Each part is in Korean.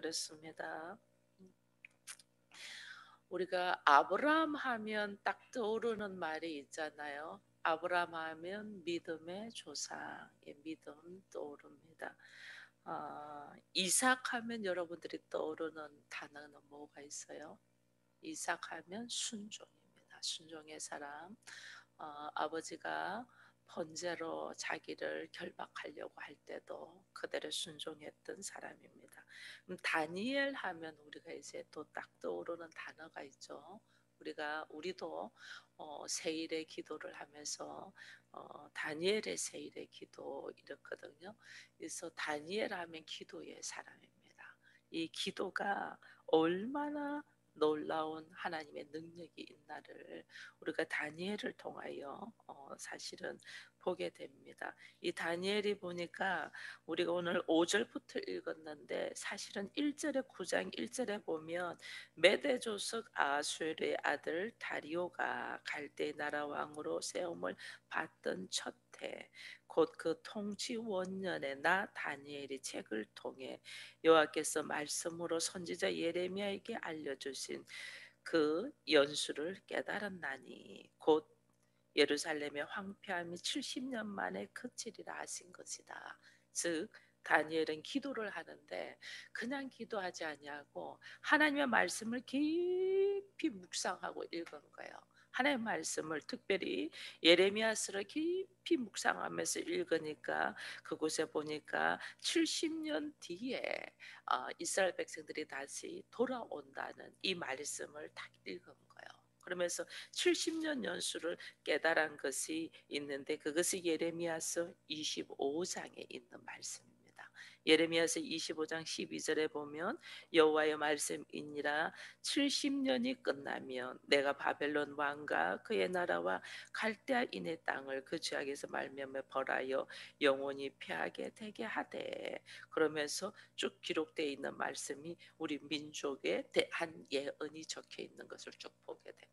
그렇습니다. 우리가 아브라함 하면 딱 떠오르는 말이 있잖아요. 아브라함 하면 믿음의 조상, 예, 믿음 떠오릅니다. 이삭 하면 여러분들이 떠오르는 단어는 뭐가 있어요? 이삭 하면 순종입니다. 순종의 사람. 아버지가 번제로 자기를 결박하려고 할 때도 그대로 순종했던 사람입니다. 다니엘 하면 우리가 이제 또 딱 떠오르는 단어가 있죠. 우리도 세일의 기도를 하면서 다니엘의 세일의 기도 이렇거든요. 그래서 다니엘 하면 기도의 사람입니다. 이 기도가 얼마나 놀라운 하나님의 능력이 있나를 우리가 다니엘을 통하여 사실은 보게 됩니다. 이 다니엘이 보니까 우리가 오늘 5절부터 읽었는데 사실은 1절에 9장 1절에 보면 메대조석 아수엘의 아들 다리오가 갈대 나라 왕으로 세움을 받던 첫 해 곧 그 통치 원년에 나 다니엘이 책을 통해 여호와께서 말씀으로 선지자 예레미야에게 알려주신 그 연수를 깨달았나니 곧 예루살렘의 황폐함이 70년 만에 그치리라 하신 것이다. 즉 다니엘은 기도를 하는데 그냥 기도하지 아니하고 하나님의 말씀을 깊이 묵상하고 읽은 거예요. 하나님의 말씀을 특별히 예레미야서를 깊이 묵상하면서 읽으니까 그곳에 보니까 70년 뒤에 이스라엘 백성들이 다시 돌아온다는 이 말씀을 딱 읽은 거예요. 그러면서 70년 연수를 깨달은 것이 있는데 그것이 예레미야서 25장에 있는 말씀입니다. 예레미야서 25장 12절에 보면 여호와의 말씀이니라 70년이 끝나면 내가 바벨론 왕과 그의 나라와 갈대아인의 땅을 그 죄악에서 말미암아 벌하여 영원히 패하게 되게 하되 그러면서 쭉 기록되어 있는 말씀이 우리 민족에 대한 예언이 적혀 있는 것을 쭉 보게 됩니다.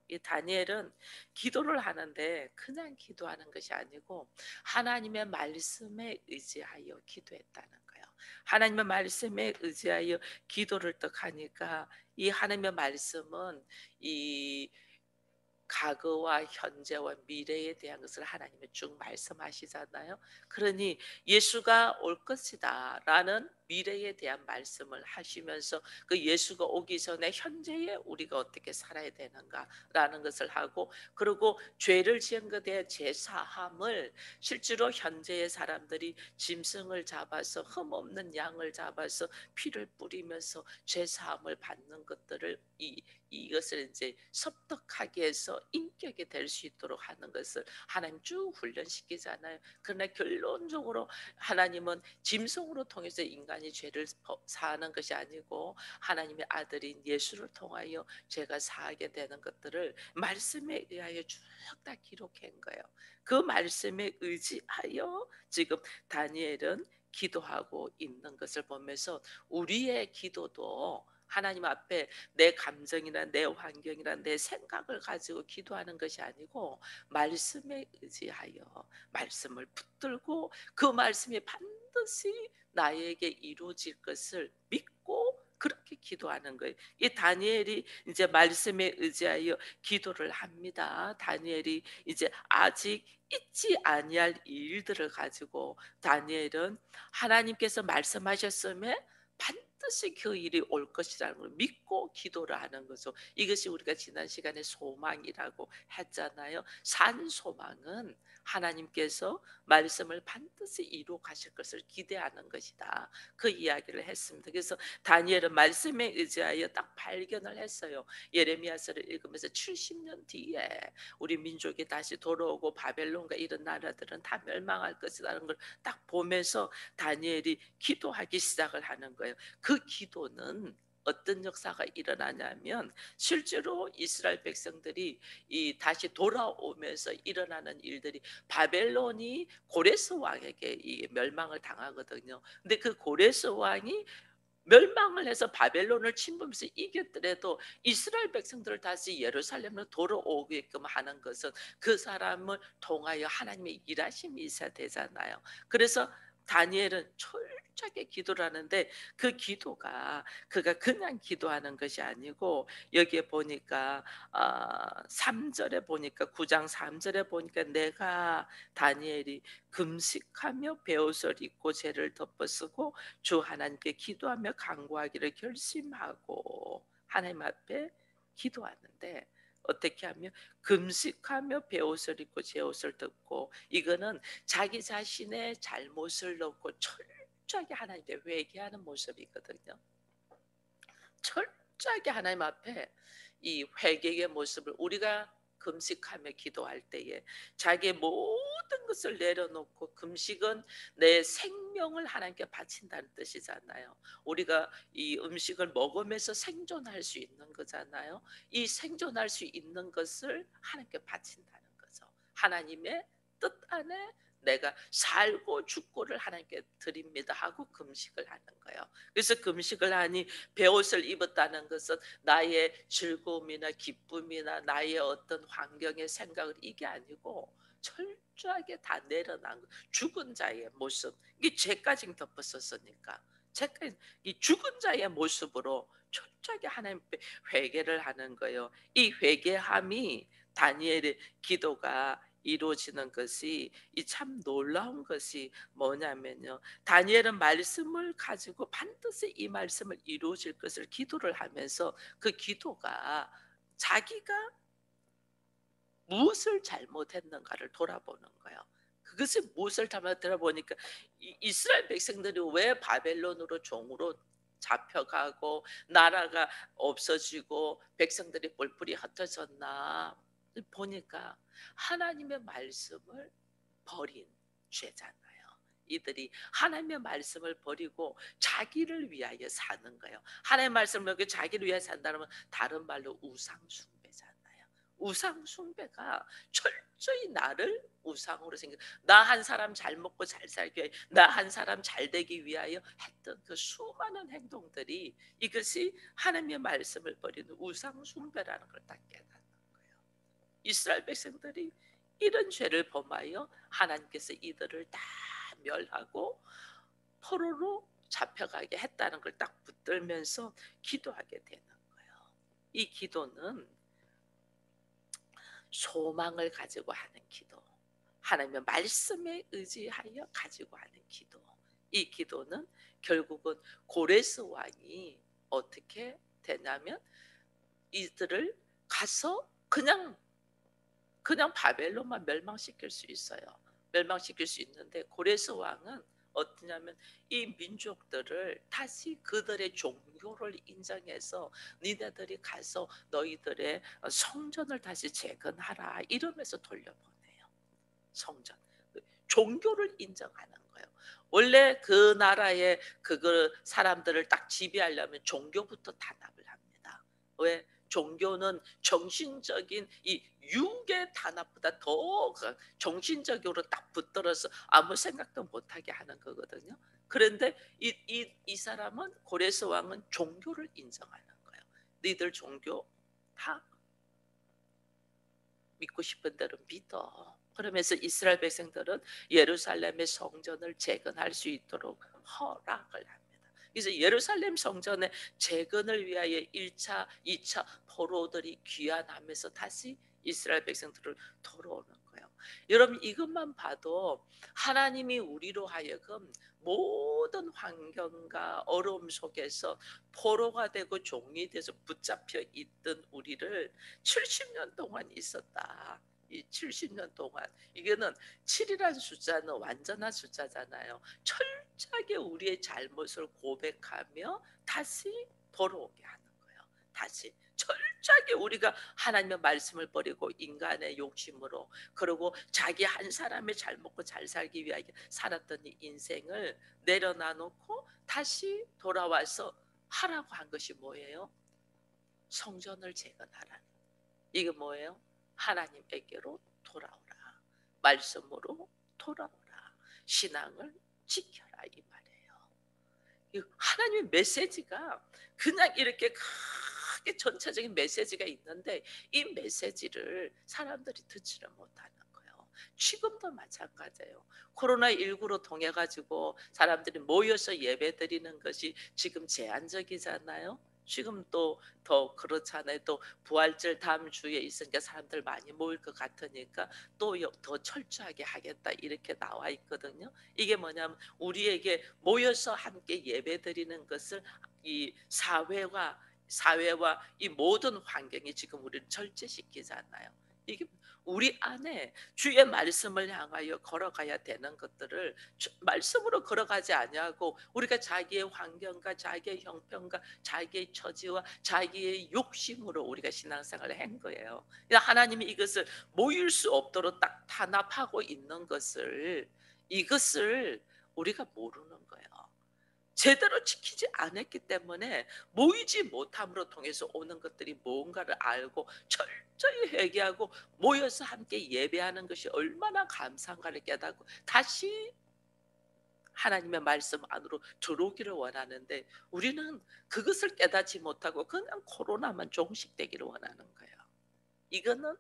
이 다니엘은 기도를 하는데 그냥 기도하는 것이 아니고 하나님의 말씀에 의지하여 기도했다는 거예요. 하나님의 말씀에 의지하여 기도를 딱 하니까 이 하나님의 말씀은 이 과거와 현재와 미래에 대한 것을 하나님이 쭉 말씀하시잖아요. 그러니 예수가 올 것이다라는 미래에 대한 말씀을 하시면서 그 예수가 오기 전에 현재에 우리가 어떻게 살아야 되는가라는 것을 하고 그리고 죄를 지은 것에 대해 제사함을 실제로 현재의 사람들이 짐승을 잡아서 흠 없는 양을 잡아서 피를 뿌리면서 제사함을 받는 것들을 이것을 이제 섭득하게 해서 인격이 될 수 있도록 하는 것을 하나님 쭉 훈련시키잖아요. 그러나 결론적으로 하나님은 짐승으로 통해서 인간이 죄를 사하는 것이 아니고 하나님의 아들인 예수를 통하여 죄가 사하게 되는 것들을 말씀에 의하여 쭉 다 기록한 거예요. 그 말씀에 의지하여 지금 다니엘은 기도하고 있는 것을 보면서 우리의 기도도 하나님 앞에 내 감정이나 내 환경이나 내 생각을 가지고 기도하는 것이 아니고 말씀에 의지하여 말씀을 붙들고 그 말씀이 반드시 나에게 이루어질 것을 믿고 그렇게 기도하는 거예요. 이 다니엘이 이제 말씀에 의지하여 기도를 합니다. 다니엘이 이제 아직 잊지 아니할 일들을 가지고 다니엘은 하나님께서 말씀하셨음에 반드시 그 일이 올 것이라는 걸 믿고 기도를 하는 거죠. 이것이 우리가 지난 시간에 소망이라고 했잖아요. 산 소망은 하나님께서 말씀을 반드시 이루어 가실 것을 기대하는 것이다. 그 이야기를 했습니다. 그래서 다니엘은 말씀에 의지하여 딱 발견을 했어요. 예레미야서를 읽으면서 70년 뒤에 우리 민족이 다시 돌아오고 바벨론과 이런 나라들은 다 멸망할 것이라는 걸 딱 보면서 다니엘이 기도하기 시작을 하는 거예요. 그 기도는 어떤 역사가 일어나냐면 실제로 이스라엘 백성들이 이 다시 돌아오면서 일어나는 일들이 바벨론이 고레스 왕에게 이 멸망을 당하거든요. 근데 그 고레스 왕이 멸망을 해서 바벨론을 침범해서 이겼더라도 이스라엘 백성들을 다시 예루살렘으로 돌아오게끔 하는 것은 그 사람을 통하여 하나님의 일하심이 있어야 되잖아요. 그래서 다니엘은 철저하게 기도를 하는데 그 기도가 그가 그냥 기도하는 것이 아니고 여기에 보니까 3절에 보니까 9장 3절에 보니까 내가 다니엘이 금식하며 베옷을 입고 죄를 덮어쓰고 주 하나님께 기도하며 간구하기를 결심하고 하나님 앞에 기도하는데 어떻게 하며 금식하며 베옷을 입고 제 옷을 덮고 이거는 자기 자신의 잘못을 넣고 철저하게 하나님께 회개하는 모습이거든요. 철저하게 하나님 앞에 이 회개의 모습을 우리가 금식하며 기도할 때에 자기의 모든 것을 내려놓고 금식은 내 생명을 하나님께 바친다는 뜻이잖아요. 우리가 이 음식을 먹으면서 생존할 수 있는 거잖아요. 이 생존할 수 있는 것을 하나님께 바친다는 거죠. 하나님의 뜻 안에 내가 살고 죽고를 하나님께 드립니다 하고 금식을 하는 거예요. 그래서 금식을 하니 베옷을 입었다는 것은 나의 즐거움이나 기쁨이나 나의 어떤 환경의 생각을 이게 아니고 철저하게 다 내려놓은 죽은 자의 모습. 이게 죄까지 덮었었으니까 죄까지 이 죽은 자의 모습으로 철저하게 하나님 앞에 회개를 하는 거예요. 이 회개함이 다니엘의 기도가 이루어지는 것이 이 참 놀라운 것이 뭐냐면요. 다니엘은 말씀을 가지고 반드시 이 말씀을 이루어질 것을 기도를 하면서 그 기도가 자기가 무엇을 잘못했는가를 돌아보는 거예요. 그것이 무엇을 잘못 돌아보니까 이스라엘 백성들이 왜 바벨론으로 종으로 잡혀가고 나라가 없어지고 백성들이 뿔뿔이 흩어졌나 보니까 하나님의 말씀을 버린 죄잖아요. 이들이 하나님의 말씀을 버리고 자기를 위하여 사는 거예요. 하나님의 말씀을 버리고 자기를 위하여 산다면 다른 말로 우상 숭배잖아요. 우상 숭배가 철저히 나를 우상으로 생각. 나 한 사람 잘 먹고 잘 살기 위해, 나 한 사람 잘 되기 위하여 했던 그 수많은 행동들이 이것이 하나님의 말씀을 버리는 우상 숭배라는 걸 딱 깨닫는 거예요. 이스라엘 백성들이 이런 죄를 범하여 하나님께서 이들을 다 멸하고 포로로 잡혀가게 했다는 걸 딱 붙들면서 기도하게 되는 거예요. 이 기도는 소망을 가지고 하는 기도, 하나님의 말씀에 의지하여 가지고 하는 기도. 이 기도는 결국은 고레스 왕이 어떻게 되냐면 이들을 가서 그냥 바벨론만 멸망시킬 수 있어요. 멸망시킬 수 있는데 고레스 왕은 어떠냐면 이 민족들을 다시 그들의 종교를 인정해서 니네들이 가서 너희들의 성전을 다시 재건하라 이러면서 돌려보내요. 성전. 종교를 인정하는 거예요. 원래 그 나라의 그 사람들을 딱 지배하려면 종교부터 단합을 합니다. 왜? 종교는 정신적인 이 육의 단합보다 더 정신적으로 딱 붙들어서 아무 생각도 못하게 하는 거거든요. 그런데 이 사람은 고레스 왕은 종교를 인정하는 거예요. 너희들 종교 다 믿고 싶은 대로 믿어. 그러면서 이스라엘 백성들은 예루살렘의 성전을 재건할 수 있도록 허락을 합니다. 그래서 예루살렘 성전의 재건을 위하여 1차, 2차 포로들이 귀환하면서 다시 이스라엘 백성들을 돌아오는 거예요. 여러분 이것만 봐도 하나님이 우리로 하여금 모든 환경과 어려움 속에서 포로가 되고 종이 돼서 붙잡혀 있던 우리를 70년 동안 있었다. 이 70년 동안 이거는 7이라는 숫자는 완전한 숫자잖아요. 철저하게 우리의 잘못을 고백하며 다시 돌아오게 하는 거예요. 다시 철저하게 우리가 하나님의 말씀을 버리고 인간의 욕심으로 그리고 자기 한 사람의 잘 먹고 잘 살기 위하여 살았던 이 인생을 내려놔놓고 다시 돌아와서 하라고 한 것이 뭐예요? 성전을 재건하라는. 이게 뭐예요? 하나님에게로 돌아오라. 말씀으로 돌아오라. 신앙을 지켜라 이 말이에요. 이 하나님의 메시지가 그냥 이렇게 크게 전체적인 메시지가 있는데 이 메시지를 사람들이 듣지를 못하는 거예요. 지금도 마찬가지예요. 코로나19로 통해 가지고 사람들이 모여서 예배드리는 것이 지금 제한적이잖아요. 지금 또 더 그렇잖아요. 또 부활절 다음 주에 있으니까 사람들 많이 모일 것 같으니까 또 더 철저하게 하겠다 이렇게 나와 있거든요. 이게 뭐냐면 우리에게 모여서 함께 예배드리는 것을 이 사회와 이 모든 환경이 지금 우리를 절제시키잖아요. 이게 우리 안에 주의 말씀을 향하여 걸어가야 되는 것들을 말씀으로 걸어가지 아니하고 우리가 자기의 환경과 자기의 형편과 자기의 처지와 자기의 욕심으로 우리가 신앙생활을 한 거예요. 그러니까 하나님이 이것을 모일 수 없도록 딱 탄압하고 있는 이것을 우리가 모르는 거예요. 제대로 지키지 않았기 때문에 모이지 못함으로 통해서 오는 것들이 뭔가를 알고 철저히 회개하고 모여서 함께 예배하는 것이 얼마나 감사한가를 깨닫고 다시 하나님의 말씀 안으로 들어오기를 원하는데 우리는 그것을 깨닫지 못하고 그냥 코로나만 종식되기를 원하는 거예요. 이거는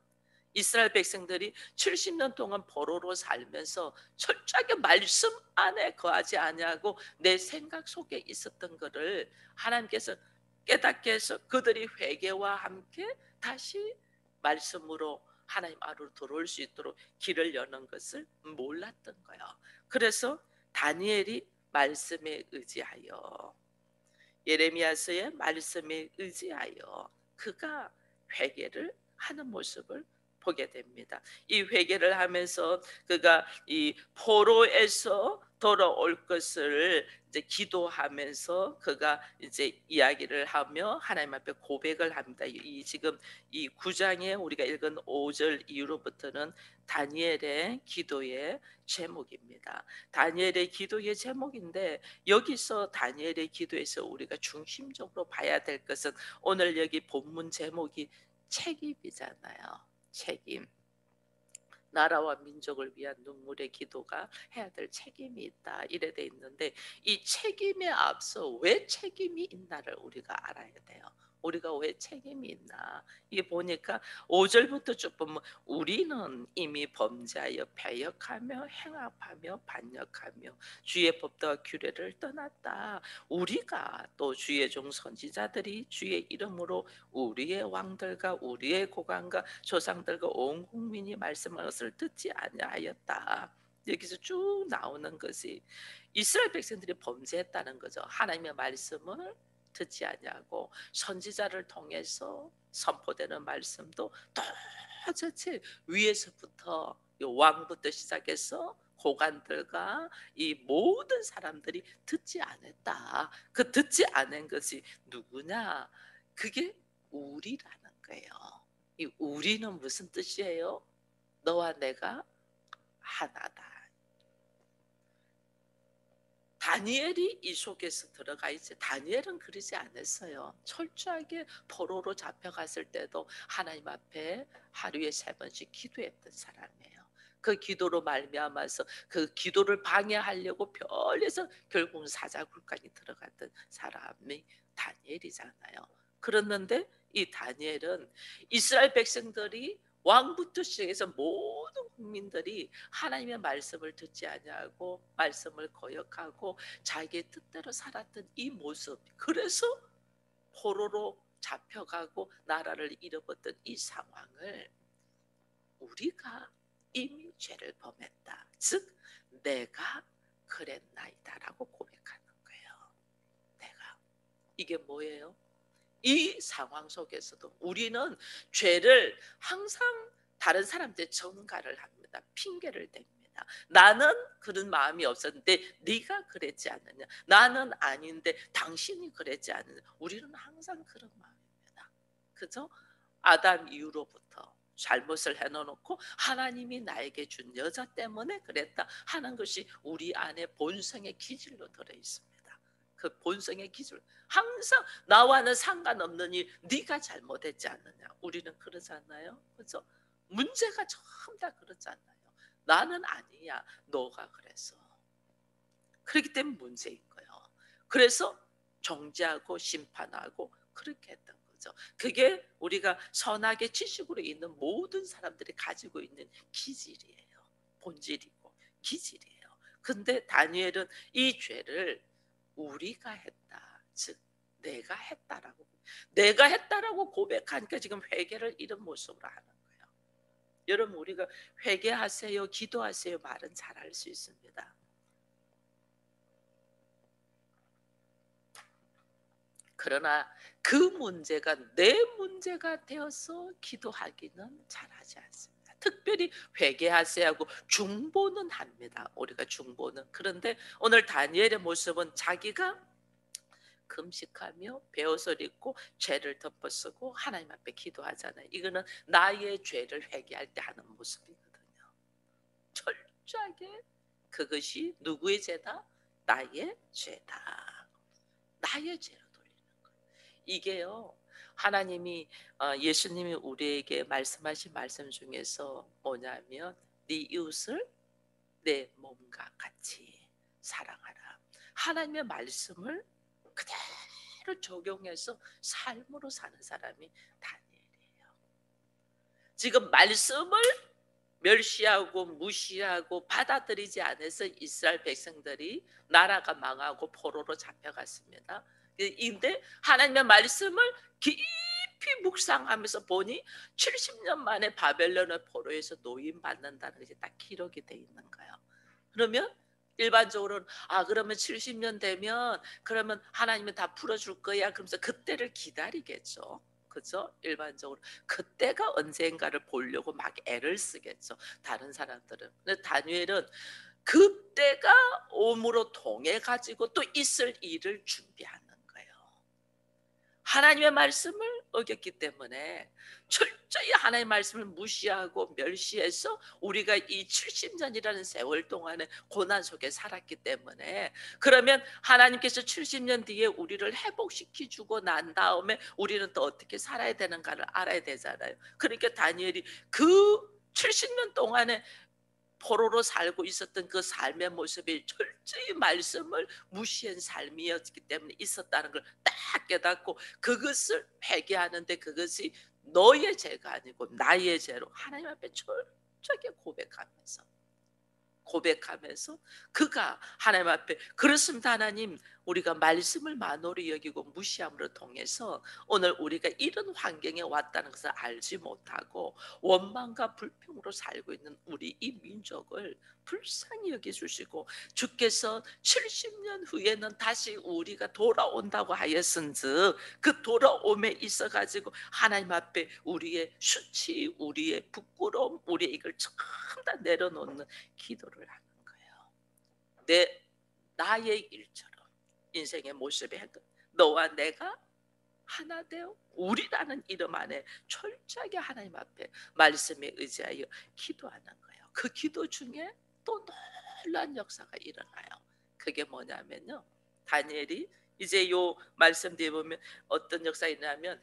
이스라엘 백성들이 70년 동안 포로로 살면서 철저하게 말씀 안에 거하지 아니하고 내 생각 속에 있었던 것을 하나님께서 깨닫게 해서 그들이 회개와 함께 다시 말씀으로 하나님 안으로 들어올 수 있도록 길을 여는 것을 몰랐던 거예요. 그래서 다니엘이 말씀에 의지하여 예레미야서의 말씀에 의지하여 그가 회개를 하는 모습을 보게 됩니다. 이 회개를 하면서 그가 이 포로에서 돌아올 것을 이제 기도하면서 그가 이제 이야기를 하며 하나님 앞에 고백을 합니다. 이 지금 이 9장에 우리가 읽은 5절 이후로부터는 다니엘의 기도의 제목입니다. 다니엘의 기도의 제목인데 여기서 다니엘의 기도에서 우리가 중심적으로 봐야 될 것은 오늘 여기 본문 제목이 책임이잖아요. 책임. 나라와 민족을 위한 눈물의 기도가 해야 될 책임이 있다 이래 돼 있는데 이 책임에 앞서 왜 책임이 있나를 우리가 알아야 돼요. 우리가 왜 책임이 있나 이게 보니까 5절부터 쭉 보면 우리는 이미 범죄하여 배역하며 행합하며 반역하며 주의 법도와 규례를 떠났다. 우리가 또 주의 종 선지자들이 주의 이름으로 우리의 왕들과 우리의 고관과 조상들과 온 국민이 말씀하는 것을 듣지 아니하였다. 여기서 쭉 나오는 것이 이스라엘 백성들이 범죄했다는 거죠. 하나님의 말씀을 듣지 아니하고 선지자를 통해서 선포되는 말씀도 도저히 위에서부터 왕부터 시작해서 고관들과 이 모든 사람들이 듣지 않았다. 그 듣지 않은 것이 누구냐? 그게 우리라는 거예요. 이 우리는 무슨 뜻이에요? 너와 내가 하나다. 다니엘이 이 속에서 들어가 있지. 다니엘은 그러지 않았어요. 철저하게 포로로 잡혀갔을 때도 하나님 앞에 하루에 3번씩 기도했던 사람이에요. 그 기도로 말미암아서 그 기도를 방해하려고 별에서 결국은 사자굴간이 들어갔던 사람이 다니엘이잖아요. 그랬는데 이 다니엘은 이스라엘 백성들이 왕부터 시작해서 모든 국민들이 하나님의 말씀을 듣지 아니하고 말씀을 거역하고 자기의 뜻대로 살았던 이 모습, 그래서 포로로 잡혀가고 나라를 잃어버렸던 이 상황을 우리가 이미 죄를 범했다. 즉 내가 그랬나이다라고 고백하는 거예요. 내가. 이게 뭐예요? 이 상황 속에서도 우리는 죄를 항상 다른 사람한테 전가를 합니다. 핑계를 댑니다. 나는 그런 마음이 없었는데 네가 그랬지 않느냐. 나는 아닌데 당신이 그랬지 않느냐. 우리는 항상 그런 마음입니다. 그죠? 아담 이후로부터 잘못을 해놓고 하나님이 나에게 준 여자 때문에 그랬다 하는 것이 우리 안에 본성의 기질로 들어있습니다. 그 본성의 기질 항상 나와는 상관없는 일 네가 잘못했지 않느냐. 우리는 그러잖아요. 그렇죠? 문제가 전부 다 그렇잖아요. 나는 아니야. 너가 그래서. 그렇기 때문에 문제인 거예요. 그래서 정죄하고 심판하고 그렇게 했던 거죠. 그게 우리가 선악의 지식으로 있는 모든 사람들이 가지고 있는 기질이에요. 본질이고 기질이에요. 근데 다니엘은 이 죄를 우리가 했다, 즉 내가 했다라고 고백하니까 지금 회개를 이런 모습으로 하는 거예요. 여러분, 우리가 회개하세요, 기도하세요 말은 잘할 수 있습니다. 그러나 그 문제가 내 문제가 되어서 기도하기는 잘하지 않습니다. 특별히 회개하세요 하고 중보는 합니다. 우리가 중보는. 그런데 오늘 다니엘의 모습은 자기가 금식하며 베옷을 입고 죄를 덮어쓰고 하나님 앞에 기도하잖아요. 이거는 나의 죄를 회개할 때 하는 모습이거든요. 철저하게 그것이 누구의 죄다? 나의 죄다. 나의 죄로 돌리는 거예요. 이게요, 하나님이 예수님이 우리에게 말씀하신 말씀 중에서 뭐냐면 네 이웃을 내 몸과 같이 사랑하라. 하나님의 말씀을 그대로 적용해서 삶으로 사는 사람이 다니엘이에요. 지금 말씀을 멸시하고 무시하고 받아들이지 않아서 이스라엘 백성들이 나라가 망하고 포로로 잡혀갔습니다. 근데 하나님의 말씀을 깊이 묵상하면서 보니 70년 만에 바벨론의 포로에서 노임받는다는 것이 딱 기록이 돼 있는 거예요. 그러면 일반적으로는 그러면 70년 되면 그러면 하나님은 다 풀어줄 거야, 그러면서 그때를 기다리겠죠. 그죠? 일반적으로 그때가 언젠가를 보려고 막 애를 쓰겠죠, 다른 사람들은. 근데 다니엘은 그때가 옴으로 통해 가지고 또 있을 일을 준비하는 거예요. 하나님의 말씀을 어겼기 때문에 철저히 하나님의 말씀을 무시하고 멸시해서 우리가 이 70년이라는 세월 동안에 고난 속에 살았기 때문에, 그러면 하나님께서 70년 뒤에 우리를 회복시켜주고 난 다음에 우리는 또 어떻게 살아야 되는가를 알아야 되잖아요. 그러니까 다니엘이 그 70년 동안에 포로로 살고 있었던 그 삶의 모습이 철저히 말씀을 무시한 삶이었기 때문에 있었다는 걸 딱 깨닫고 그것을 회개하는데 그것이 너의 죄가 아니고 나의 죄로 하나님 앞에 철저하게 고백하면서 그가 하나님 앞에, 그렇습니다 하나님, 우리가 말씀을 만홀히 여기고 무시함으로 통해서 오늘 우리가 이런 환경에 왔다는 것을 알지 못하고 원망과 불평으로 살고 있는 우리 이 민족을 불쌍히 여겨주시고 주께서 70년 후에는 다시 우리가 돌아온다고 하였은즉 그 돌아옴에 있어 가지고 하나님 앞에 우리의 수치, 우리의 부끄러움, 우리의 이걸 전부 다 내려놓는 기도를 하는 거예요. 나의 일처럼 인생의 모습에 너와 내가 하나 되어 우리라는 이름 안에 철저하게 하나님 앞에 말씀에 의지하여 기도하는 거예요. 그 기도 중에 또 놀라운 역사가 일어나요. 그게 뭐냐면요, 다니엘이 이제 요 말씀 뒤에 보면 어떤 역사가 있냐면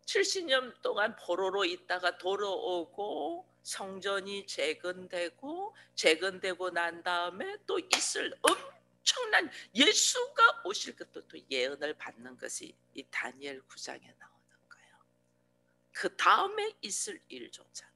70년 동안 포로로 있다가 돌아오고 성전이 재건되고 난 다음에 또 있을 엄청난 예수가 오실 것도 또 예언을 받는 것이 이 다니엘 9장에 나오는 거예요. 그 다음에 있을 일조차도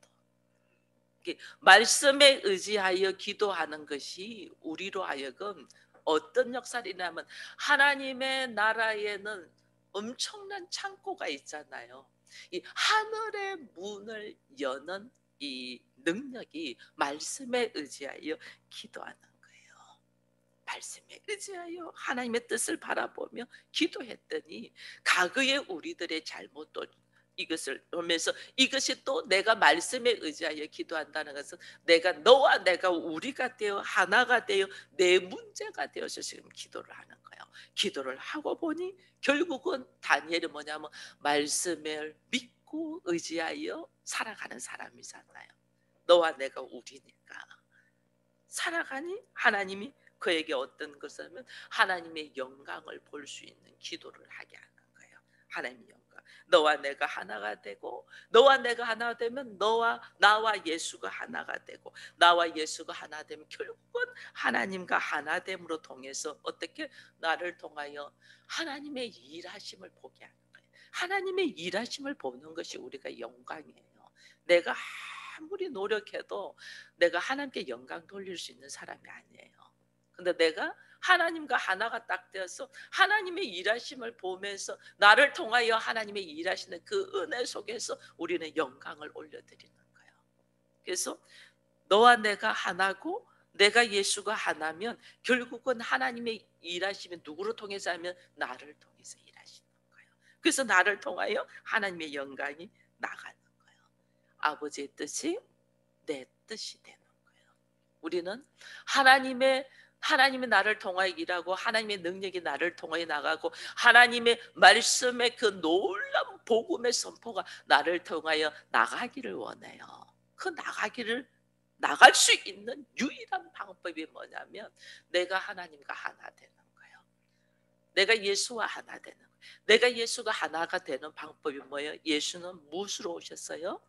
말씀에 의지하여 기도하는 것이 우리로 하여금 어떤 역사를 일어나면, 하나님의 나라에는 엄청난 창고가 있잖아요. 이 하늘의 문을 여는 이 능력이 말씀에 의지하여 기도하는 거예요. 말씀에 의지하여 하나님의 뜻을 바라보며 기도했더니 과거의 우리들의 잘못도 이것을 보면서, 이것이 또 내가 말씀에 의지하여 기도한다는 것은 내가 너와 내가 우리가 되어 하나가 되어 내 문제가 되어서 지금 기도를 하는 거예요. 기도를 하고 보니 결국은 다니엘이 뭐냐면 말씀을 믿고 의지하여 살아가는 사람이잖아요. 너와 내가 우리니까 살아가니 하나님이 그에게 어떤 것을 하면 하나님의 영광을 볼 수 있는 기도를 하게 하는 거예요. 하나님의 영광. 너와 내가 하나가 되고, 너와 내가 하나가 되면 나와 예수가 하나가 되고, 나와 예수가 하나 되면 결국은 하나님과 하나됨으로 통해서 어떻게 나를 통하여 하나님의 일하심을 보게 하는 거예요. 하나님의 일하심을 보는 것이 우리가 영광이에요. 내가 아무리 노력해도 내가 하나님께 영광 돌릴 수 있는 사람이 아니에요. 근데 내가 하나님과 하나가 딱 되어서 하나님의 일하심을 보면서 나를 통하여 하나님의 일하시는 그 은혜 속에서 우리는 영광을 올려드리는 거예요. 그래서 너와 내가 하나고 내가 예수가 하나면 결국은 하나님의 일하시면 누구를 통해서 하면 나를 통해서 일하시는 거예요. 그래서 나를 통하여 하나님의 영광이 나가는 거예요. 아버지의 뜻이 내 뜻이 되는 거예요. 우리는 하나님의 나를 통하여 일하고 하나님의 능력이 나를 통하여 나가고 하나님의 말씀의 그 놀라운 복음의 선포가 나를 통하여 나가기를 원해요. 그 나갈 수 있는 유일한 방법이 뭐냐면 내가 하나님과 하나 되는 거예요. 내가 예수와 하나 되는 거예요. 내가 예수가 하나가 되는 방법이 뭐예요? 예수는 무엇으로 오셨어요?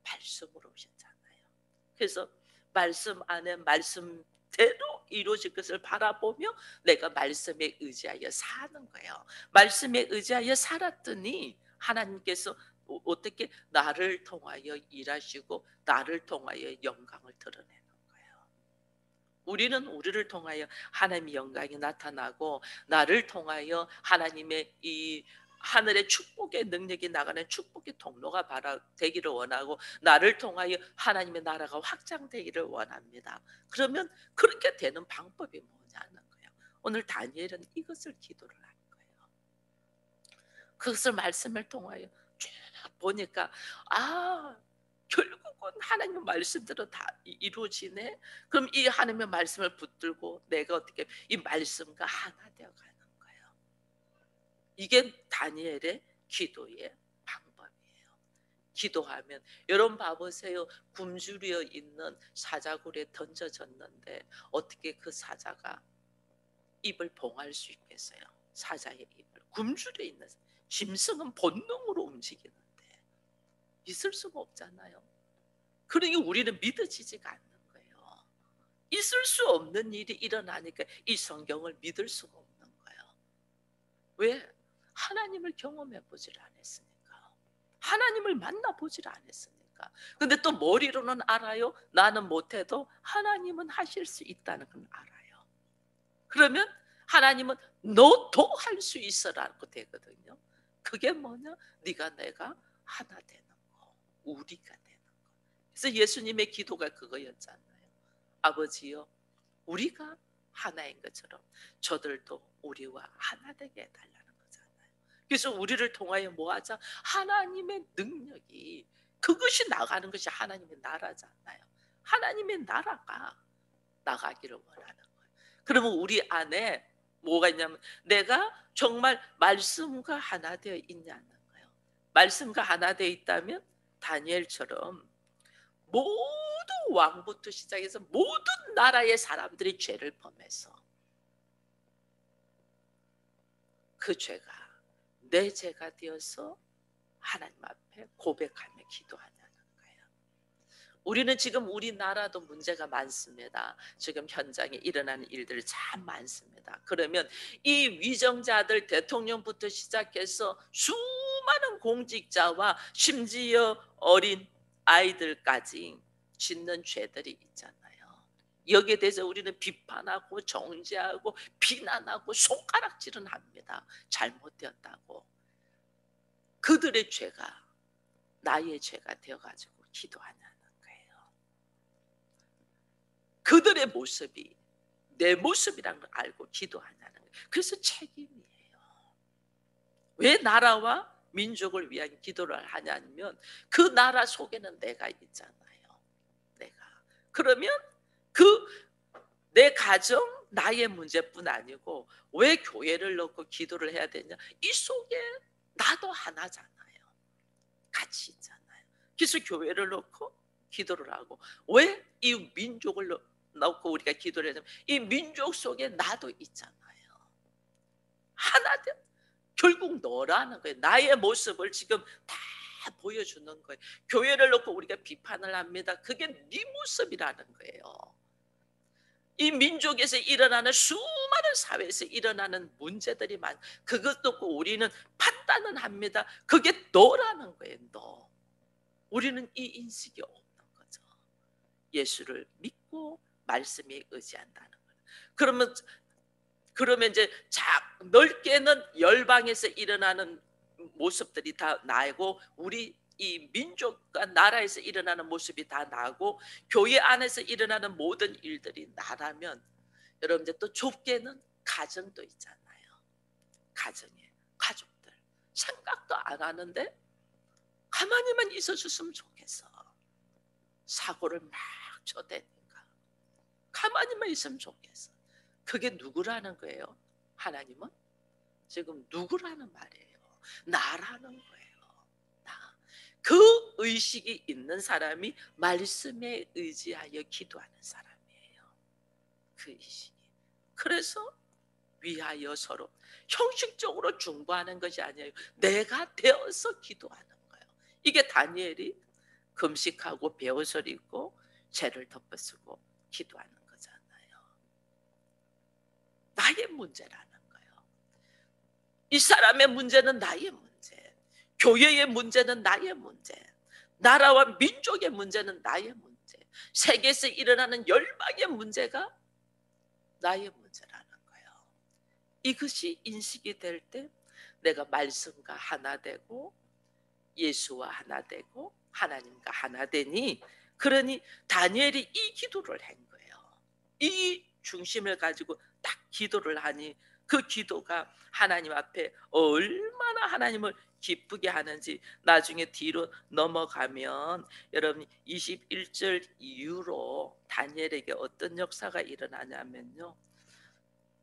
말씀으로 오셨잖아요. 그래서 말씀 안에 말씀대로 이루어질 것을 바라보며 내가 말씀에 의지하여 사는 거예요. 말씀에 의지하여 살았더니 하나님께서 어떻게 나를 통하여 일하시고 나를 통하여 영광을 드러내는 거예요. 우리는 우리를 통하여 하나님의 영광이 나타나고 나를 통하여 하나님의 이 하늘의 축복의 능력이 나가는 축복의 통로가 되기를 원하고 나를 통하여 하나님의 나라가 확장되기를 원합니다. 그러면 그렇게 되는 방법이 뭐냐는 거예요. 오늘 다니엘은 이것을 기도를 한 거예요. 그것을 말씀을 통하여 쭉 보니까 결국은 하나님의 말씀대로 다 이루어지네. 그럼 이 하나님의 말씀을 붙들고 내가 어떻게 이 말씀과 하나 되어가는 거예요. 이게 다니엘의 기도의 방법이에요. 기도하면 여러분 봐보세요. 굶주려 있는 사자굴에 던져졌는데 어떻게 그 사자가 입을 봉할 수 있겠어요? 사자의 입을. 굶주려 있는 짐승은 본능으로 움직이는데 있을 수가 없잖아요. 그러니 우리는 믿어지지가 않는 거예요. 있을 수 없는 일이 일어나니까 이 성경을 믿을 수가 없는 거예요. 왜? 하나님을 경험해 보질 않았으니까. 하나님을 만나보질 않았으니까. 근데 또 머리로는 알아요. 나는 못해도 하나님은 하실 수 있다는 건 알아요. 그러면 하나님은 너도 할 수 있어라고 되거든요. 그게 뭐냐? 네가 내가 하나 되는 거, 우리가 되는 거. 그래서 예수님의 기도가 그거였잖아요. 아버지요, 우리가 하나인 것처럼 저들도 우리와 하나 되게 해달라는 거잖아요. 그래서 우리를 통하여 뭐하자? 하나님의 능력이 그것이 나가는 것이 하나님의 나라잖아요. 하나님의 나라가 나가기를 원하는 거예요. 그러면 우리 안에 뭐가 있냐면 내가 정말 말씀과 하나 되어 있냐는 거예요. 말씀과 하나 되어 있다면 다니엘처럼 모든 왕부터 시작해서 모든 나라의 사람들이 죄를 범해서 그 죄가 내 죄가 되어서 하나님 앞에 고백하며 기도하냐는 거예요. 우리는 지금 우리나라도 문제가 많습니다. 지금 현장에 일어나는 일들이 참 많습니다. 그러면 이 위정자들 대통령부터 시작해서 수많은 공직자와 심지어 어린 아이들까지 짓는 죄들이 있잖아요. 여기에 대해서 우리는 비판하고 정죄하고 비난하고 손가락질은 합니다. 잘못되었다고. 그들의 죄가 나의 죄가 되어가지고 기도하냐는 거예요. 그들의 모습이 내 모습이라는 걸 알고 기도하냐는 거예요. 그래서 책임이에요. 왜 나라와 민족을 위한 기도를 하냐면 그 나라 속에는 내가 있잖아요. 내가. 그러면 내 가정, 나의 문제뿐 아니고 왜 교회를 넣고 기도를 해야 되냐? 이 속에 나도 하나잖아요. 같이 있잖아요. 그래서 교회를 넣고 기도를 하고 왜 이 민족을 넣고 우리가 기도를 해야 되냐면 이 민족 속에 나도 있잖아요. 하나 돼. 결국 너라는 거예요. 나의 모습을 지금 다 보여주는 거예요. 교회를 놓고 우리가 비판을 합니다. 그게 네 모습이라는 거예요. 이 민족에서 일어나는 수많은 사회에서 일어나는 문제들이 그것 놓고 우리는 판단은 합니다. 그게 너라는 거예요. 너. 우리는 이 인식이 없는 예수를 믿고 말씀에 의지한다는 거예요. 그러면 이제 넓게는 열방에서 일어나는 모습들이 다 나고, 우리 이 민족과 나라에서 일어나는 모습이 다 나고, 교회 안에서 일어나는 모든 일들이 나라면, 여러분들 또 좁게는 가정도 있잖아요. 가족들 생각도 안 하는데 가만히만 있어줬으면 좋겠어. 사고를 막 쳐대니까 가만히만 있으면 좋겠어. 그게 누구라는 거예요? 하나님은 지금 누구라는 말이에요? 나라는 거예요. 나. 그 의식이 있는 사람이 말씀에 의지하여 기도하는 사람이에요. 그 의식이. 그래서 위하여 서로 형식적으로 중보하는 것이 아니에요. 내가 되어서 기도하는 거예요. 이게 다니엘이 금식하고 베옷을 입고 죄를 덮어쓰고 기도하는 거잖아요. 나의 문제라는 거예요. 이 사람의 문제는 나의 문제, 교회의 문제는 나의 문제, 나라와 민족의 문제는 나의 문제, 세계에서 일어나는 열방의 문제가 나의 문제라는 거예요. 이것이 인식이 될 때 내가 말씀과 하나 되고 예수와 하나 되고 하나님과 하나 되니, 그러니 다니엘이 이 기도를 한 거예요. 이 중심을 가지고 딱 기도를 하니 그 기도가 하나님 앞에 얼마나 하나님을 기쁘게 하는지 나중에 뒤로 넘어가면 여러분 21절 이후로 다니엘에게 어떤 역사가 일어나냐면요,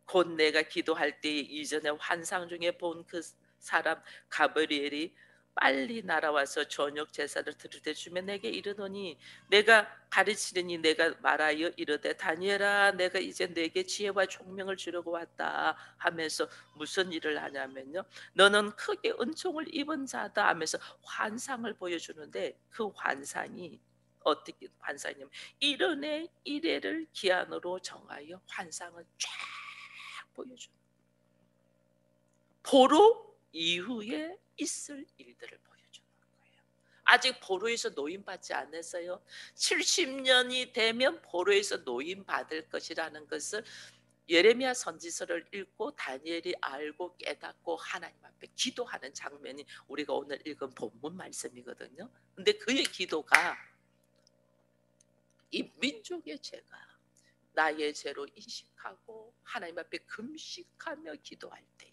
곧 내가 기도할 때 이전에 환상 중에 본 그 사람 가브리엘이 빨리 날아와서 저녁 제사를 드릴 때 주면 내게 이르더니, 내가 가르치려니 내가 말하여 이르되 다니엘아, 내가 이제 내게 지혜와 총명을 주려고 왔다 하면서 무슨 일을 하냐면요, 너는 크게 은총을 입은 자다 하면서 환상을 보여주는데, 그 환상이 어떻게 환상이냐면 이른의 이래를 기한으로 정하여 환상을 쫙 보여줘. 포로 이후에 있을 일들을 보여주는 거예요. 아직 포로에서 노임받지 않았어요. 70년이 되면 포로에서 노임받을 것이라는 것을 예레미야 선지서를 읽고 다니엘이 알고 깨닫고 하나님 앞에 기도하는 장면이 우리가 오늘 읽은 본문 말씀이거든요. 근데 그의 기도가 이 민족의 죄가 나의 죄로 인식하고 하나님 앞에 금식하며 기도할 때에,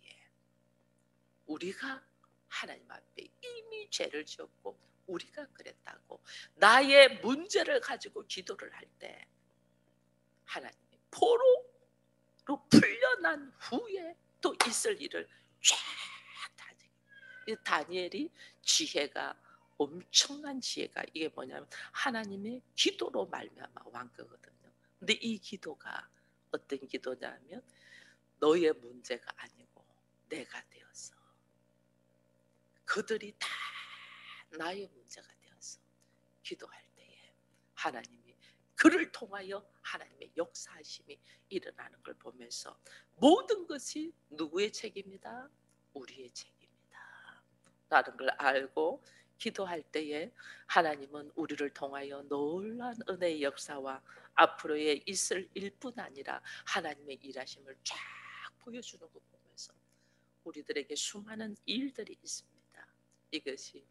우리가 하나님 앞에 이미 죄를 지었고 우리가 그랬다고 나의 문제를 가지고 기도를 할 때, 하나님이 포로로 풀려난 후에 또 있을 일을 쫙 다니엘이 지혜가, 엄청난 지혜가, 이게 뭐냐면 하나님의 기도로 말미암아 왕 거거든요. 근데 이 기도가 어떤 기도냐면 너의 문제가 아니고 내가 되어서, 그들이 다 나의 문제가 되어서 기도할 때에 하나님이 그를 통하여 하나님의 역사하심이 일어나는 걸 보면서 모든 것이 누구의 책임이다? 우리의 책임이다 라는 걸 알고 기도할 때에 하나님은 우리를 통하여 놀라운 은혜의 역사와 앞으로의 있을 일뿐 아니라 하나님의 일하심을 쫙 보여주는 것 보면서 우리들에게 수많은 일들이 있습니다. 이것이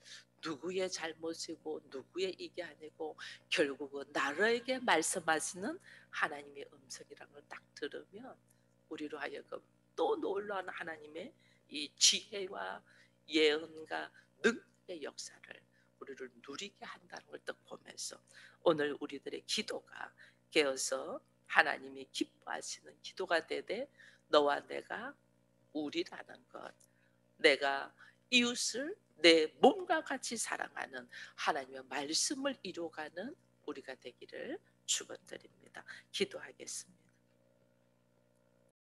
누구의 잘못이고 누구의 이게 아니고 결국은 나에게 말씀하시는 하나님의 음성이라는 걸 딱 들으면 우리로 하여금 또 놀라운 하나님의 이 지혜와 예언과 능력의 역사를 우리를 누리게 한다는 걸 딱 보면서 오늘 우리들의 기도가 깨어서 하나님이 기뻐하시는 기도가 되되, 너와 내가 우리라는 것, 내가 이웃을 내 몸과 같이 사랑하는 하나님의 말씀을 이루어가는 우리가 되기를 축원드립니다. 기도하겠습니다.